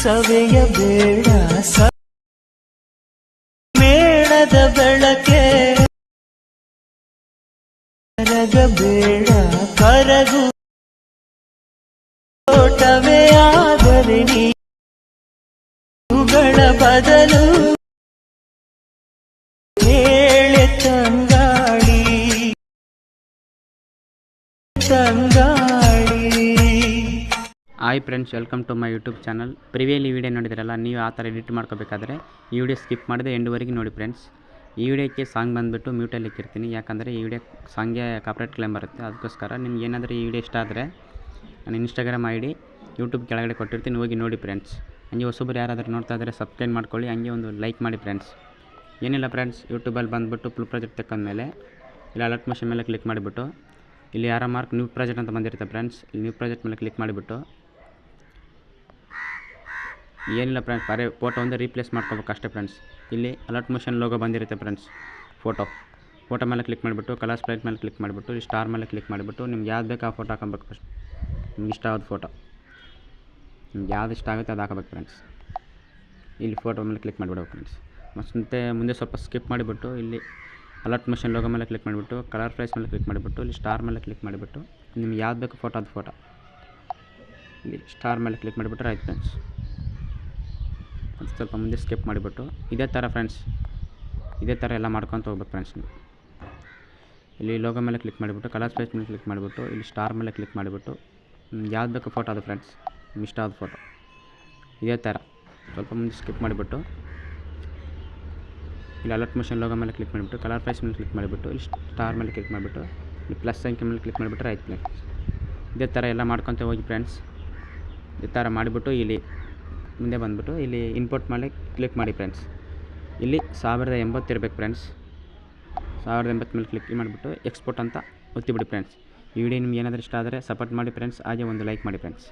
ಸವೆಯ ಬೇಡ ಮೇಣದ ಬೆಳಕೆ ಕರಗಬೇಡ ಕರಗು ತೋಟವೇ ಆದರೆ ನೀವುಗಳ ಬದಲು ಹೇಳೆ ತಂಗಾಳಿ hi friends, welcome to my YouTube channel. ಪ್ರಿವಿಯಲ್ಲಿ ವಿಡಿಯೋ ನೋಡಿದ್ರಲ್ಲ, ನೀವು ಆ ಥರ ಎಡಿಟ್ ಮಾಡ್ಕೋಬೇಕಾದ್ರೆ ಈ ವಿಡಿಯೋ ಸ್ಕಿಪ್ ಮಾಡಿದೆ ಎಂಡ್ವರೆಗೆ ನೋಡಿ ಫ್ರೆಂಡ್ಸ್. ಈ ವಿಡಿಯೋಕ್ಕೆ ಸಾಂಗ್ ಬಂದುಬಿಟ್ಟು ಮ್ಯೂಟಲ್ಲಿ ಇಕ್ಕಿರ್ತೀನಿ, ಯಾಕಂದರೆ ಈ ವಿಡಿಯೋ ಸಾಂಗ್ಗೆ ಕಾಪಿರೈಟ್ ಕ್ಲೇಮ್ ಬರುತ್ತೆ. ಅದಕ್ಕೋಸ್ಕರ ನಿಮ್ಗೆ ಏನಾದರೂ ಈ ವಿಡಿಯೋ ಇಷ್ಟ ಆದರೆ ನಾನು ಇನ್ಸ್ಟಾಗ್ರಾಮ್ ಐ ಡಿ ಯೂಟ್ಯೂಬ್ ಕೆಳಗಡೆ ಕೊಟ್ಟಿರ್ತೀನಿ, ಹೋಗಿ ನೋಡಿ ಫ್ರೆಂಡ್ಸ್. ಹಂಗೆ ಹೊಸಬ್ರು ಯಾರಾದರೂ ನೋಡ್ತಾ ಇದ್ದರೆ ಸಬ್ಸ್ಕ್ರೈಬ್ ಮಾಡ್ಕೊಳ್ಳಿ, ಹಂಗೆ ಒಂದು ಲೈಕ್ ಮಾಡಿ ಫ್ರೆಂಡ್ಸ್. ಏನಿಲ್ಲ ಫ್ರೆಂಡ್ಸ್, ಯೂಟ್ಯೂಬಲ್ಲಿ ಬಂದುಬಿಟ್ಟು ಫುಲ್ ಪ್ರಾಜೆಕ್ಟ್ ತಕ್ಕಂದಮೇಲೆ ಇಲ್ಲಿ ಅಲರ್ಟ್ ಮೋಷನ್ ಮೇಲೆ ಕ್ಲಿಕ್ ಮಾಡಿಬಿಟ್ಟು ಇಲ್ಲಿ ಯಾರ ಮಾರ್ಕ್ ನ್ಯೂ ಪ್ರಾಜೆಕ್ಟ್ ಅಂತ ಬಂದಿರುತ್ತೆ ಫ್ರೆಂಡ್ಸ್. ಇಲ್ಲಿ ನ್ಯೂ ಪ್ರಾಜೆಕ್ಟ್ ಮೇಲೆ ಕ್ಲಿಕ್ ಮಾಡಿಬಿಟ್ಟು ಏನಿಲ್ಲ ಫ್ರೆಂಡ್ಸ್, ಬರೀ ಫೋಟೋ ಒಂದು ರೀಪ್ಲೇಸ್ ಮಾಡ್ಕೋಬೇಕು ಅಷ್ಟೇ ಫ್ರೆಂಡ್ಸ್. ಇಲ್ಲಿ ಅಲರ್ಟ್ ಮೋಷನ್ ಲೋಗೋ ಬಂದಿರುತ್ತೆ ಫ್ರೆಂಡ್ಸ್. ಫೋಟೋ ಮೇಲೆ ಕ್ಲಿಕ್ ಮಾಡಿಬಿಟ್ಟು ಕಲರ್ ಸ್ಪ್ರೈಟ್ ಮೇಲೆ ಕ್ಲಿಕ್ ಮಾಡಿಬಿಟ್ಟು ಇಲ್ಲಿ ಸ್ಟಾರ್ ಮೇಲೆ ಕ್ಲಿಕ್ ಮಾಡಿಬಿಟ್ಟು ನಿಮ್ಗೆ ಯಾವ್ದು ಬೇಕು ಆ ಫೋಟೋ ಹಾಕೊಬೇಕು ಫಸ್ಟ್. ನಿಮ್ಗೆ ಇಷ್ಟ ಆದ ಫೋಟೋ ನಿಮ್ಗೆ ಯಾವ್ದು ಇಷ್ಟ ಆಗುತ್ತೆ ಅದು ಹಾಕಬೇಕು ಫ್ರೆಂಡ್ಸ್. ಇಲ್ಲಿ ಫೋಟೋ ಮೇಲೆ ಕ್ಲಿಕ್ ಮಾಡಿಬಿಡಬೇಕು ಫ್ರೆಂಡ್ಸ್. ಮತ್ತು ಮುಂದೆ ಸ್ವಲ್ಪ ಸ್ಕಿಪ್ ಮಾಡಿಬಿಟ್ಟು ಇಲ್ಲಿ ಅಲರ್ಟ್ ಮೋಷನ್ ಲೋಗೋ ಮೇಲೆ ಕ್ಲಿಕ್ ಮಾಡಿಬಿಟ್ಟು ಕಲರ್ ಪ್ರೈಸ್ ಮೇಲೆ ಕ್ಲಿಕ್ ಮಾಡಿಬಿಟ್ಟು ಇಲ್ಲಿ ಸ್ಟಾರ್ ಮೇಲೆ ಕ್ಲಿಕ್ ಮಾಡಿಬಿಟ್ಟು ನಿಮ್ಗೆ ಯಾವ್ದು ಬೇಕು ಫೋಟೋ ಅದು ಫೋಟೋ ಇಲ್ಲಿ ಸ್ಟಾರ್ ಮೇಲೆ ಕ್ಲಿಕ್ ಮಾಡಿಬಿಟ್ರೆ ಆಯ್ತು ಫ್ರೆಂಡ್ಸ್. ಅದು ಸ್ವಲ್ಪ ಮುಂದೆ ಸ್ಕಿಪ್ ಮಾಡಿಬಿಟ್ಟು ಇದೇ ಥರ ಫ್ರೆಂಡ್ಸ್, ಇದೇ ಥರ ಎಲ್ಲ ಮಾಡ್ಕೊತ ಹೋಗ್ಬೇಕು ಫ್ರೆಂಡ್ಸ್. ನೀವು ಇಲ್ಲಿ ಲೋಗೋ ಮೇಲೆ ಕ್ಲಿಕ್ ಮಾಡಿಬಿಟ್ಟು ಕಲರ್ ಸ್ಪೇಸ್ ಮೇಲೆ ಕ್ಲಿಕ್ ಮಾಡಿಬಿಟ್ಟು ಇಲ್ಲಿ ಸ್ಟಾರ್ ಮೇಲೆ ಕ್ಲಿಕ್ ಮಾಡಿಬಿಟ್ಟು ಯಾವ್ದು ಬೇಕು ಫೋಟೋ ಅದು ಫ್ರೆಂಡ್ಸ್, ನಿಮ್ಗೆ ಇಷ್ಟ ಆದ ಫೋಟೋ ಇದೇ ಥರ ಸ್ವಲ್ಪ ಮುಂದೆ ಸ್ಕಿಪ್ ಮಾಡಿಬಿಟ್ಟು ಇಲ್ಲಿ ಅಲರ್ಟ್ ಮೋಷನ್ ಲೋಗೋ ಮೇಲೆ ಕ್ಲಿಕ್ ಮಾಡಿಬಿಟ್ಟು ಕಲರ್ ಪ್ರೈಸ್ ಮೇಲೆ ಕ್ಲಿಕ್ ಮಾಡಿಬಿಟ್ಟು ಇಲ್ಲಿ ಸ್ಟಾರ್ ಮೇಲೆ ಕ್ಲಿಕ್ ಮಾಡಿಬಿಟ್ಟು ಇಲ್ಲಿ ಪ್ಲಸ್ ಸಂಖ್ಯೆ ಮೇಲೆ ಕ್ಲಿಕ್ ಮಾಡಿಬಿಟ್ರೆ ಆಯ್ತು ಫ್ರೆಂಡ್ಸ್. ಇದೇ ಥರ ಎಲ್ಲ ಮಾಡ್ಕೊತ ಹೋಗಿ ಫ್ರೆಂಡ್ಸ್. ಈ ಥರ ಮಾಡಿಬಿಟ್ಟು ಇಲ್ಲಿ ಮುಂದೆ ಬಂದುಬಿಟ್ಟು ಇಲ್ಲಿ ಇಂಪೋರ್ಟ್ ಮಾಡಿ ಕ್ಲಿಕ್ ಮಾಡಿ ಫ್ರೆಂಡ್ಸ್. ಇಲ್ಲಿ 1080 ಇರಬೇಕು ಫ್ರೆಂಡ್ಸ್. 1080 ಮೇಲೆ ಕ್ಲಿಕ್ ಮಾಡಿಬಿಟ್ಟು ಎಕ್ಸ್ಪೋರ್ಟ್ ಅಂತ ಒತ್ತಿಬಿಡಿ ಫ್ರೆಂಡ್ಸ್. ಈ ವಿಡಿಯೋ ನಿಮ್ಗೆ ಏನಾದರೂ ಇಷ್ಟ ಆದರೆ ಸಪೋರ್ಟ್ ಮಾಡಿ ಫ್ರೆಂಡ್ಸ್, ಹಾಗೆ ಒಂದು ಲೈಕ್ ಮಾಡಿ ಫ್ರೆಂಡ್ಸ್.